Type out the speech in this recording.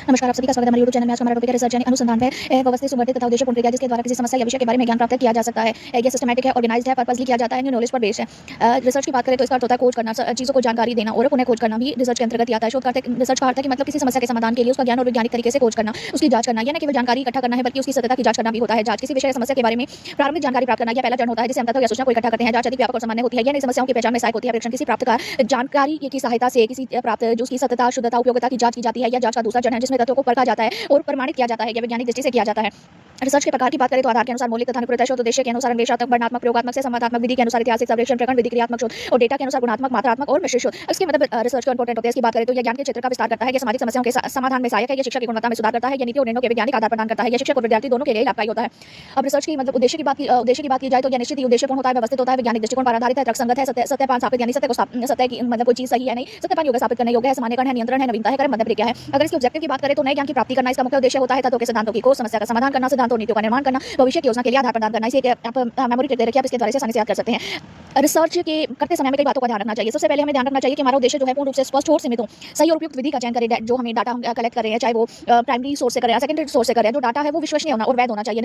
नमस्कार, आप सभी का स्वागत है हमारे यूट्यूब चैनल में। आज हमारा टॉपिक है रिसर्च यानी अनुसंधान पे व्यवस्थित, सुगठित तथा उद्देश्यपूर्ण प्रक्रिया जिसके द्वारा किसी समस्या या विषय के बारे में ज्ञान प्राप्त किया जा सकता है। ये सिस्टमैटिक है, ऑर्गेनाइज्ड है, पर्पसली किया जाता है, न्यू नॉलेज पर बेस्ड है। रिसर्च की बात करें तो इसका अर्थ होता है खोज करना, चीज़ों को जानकारी देना और उन्हें खोज करना भी रिसर्च के अंतर्गत आता है। शोध का अर्थ है, रिसर्च का अर्थ है कि मतलब किसी समस्या के समाधान के लिए उसका ज्ञान और वैज्ञानिक तरीके से खोज करना, उसकी जांच करना, या न केवल जानकारी इकट्ठा करना है बल्कि उसकी सत्यता की जांच करना भी होता है। जांच किसी विषय या समस्या के बारे में प्रारंभिक जानकारी प्राप्त करना यह पहला चरण होता है जिसे हम तथ्य या सूचना को इकट्ठा करते हैं। जांच अधिक व्यापक और सामान्य होती है, यह नई समस्याओं की पहचान में सहायक होती है। परीक्षण किसी प्राप्त का जानकारी की सहायता से किसी प्राप्त जो उसकी सत्यता, शुद्धता, उपयोगिता की जांच की जाती है। यह जांच का दूसरा चरण है जिसमें तथ्यों को परखा जाता है और प्रमाणित किया जाता है या वैज्ञानिक दृष्टि से किया जाता है। रिसर्च के प्रकार की बात करें तो आधार के अनुसार मौलिक तथा अनुप्रयोग शोध, उद्देश्य के अनुसार अन्वेषणात्मक, वर्णनात्मक, प्रयोगात्मक से संवादात्मक, विधि के अनुसार ऐतिहासिक सर्वेक्षण, प्रकरण विधि, क्रियात्मक शोध और डेटा के अनुसार गुणात्मक, मात्रात्मक और मिश्रित शोध। इसके मतलब रिसर्च का इंपॉर्टेंट होता है। इसकी बात करें तो यह ज्ञान के क्षेत्र का विस्तार करता है, यह सामाजिक समस्याओं के समाधान में सहायक है, यह शिक्षा की गुणवत्ता में सुधार करता है, यह नीति और निर्णयों के वैज्ञानिक आधार प्रदान करता है, यह शिक्षक और विद्यार्थी दोनों के लिए लाभकारी होता है। अब रिसर्च की मतलब उद्देश्य की बात की जाए तो यह निश्चित ही उद्देश्यपूर्ण होता है, व्यवस्थित होता है, वैज्ञानिक दृष्टिकोण पर आधारित है, तर्कसंगत है, सत्यापन स्थापित यानी सत्य की मतलब कोई चीज सही है नहीं, सत्यापन योग्य साबित करने योग्य है, सामान्यकरण है, नियंत्रण है, नवीनता है, क्रम प्रक्रिया है। अगर इसके ऑब्जेक्टिव की बात करें तो नए ज्ञान की प्राप्ति करना इसका मुख्य उद्देश्य होता है। तथ्यों के सिद्धांतों की खोज, समस्या का समाधान करना, सिद्धांतों नीतियों का निर्माण करना, भविष्य की योजना के लिए आधार प्रदान करना। इसे आप मेमोरी ट्रिक दे रखिए, आप इसके द्वारा से आसानी से याद कर सकते हैं। रिसर्च के करते समय में कई बातों का ध्यान रखना चाहिए। सबसे पहले हमें ध्यान रखना चाहिए कि हमारा उद्देश्य जो है पूर्ण रूप से स्पष्ट और सीमित हो। सही और उपयुक्त विधि का चयन करें। जो हमें डाटा हम कलेक्ट कर रहे हैं, चाहे वो प्राइमरी सोर्स से करें या सेकेंडरी सोर्स से करें, जो डाटा है वो विश्वसनीय होना और वैध होना चाहिए।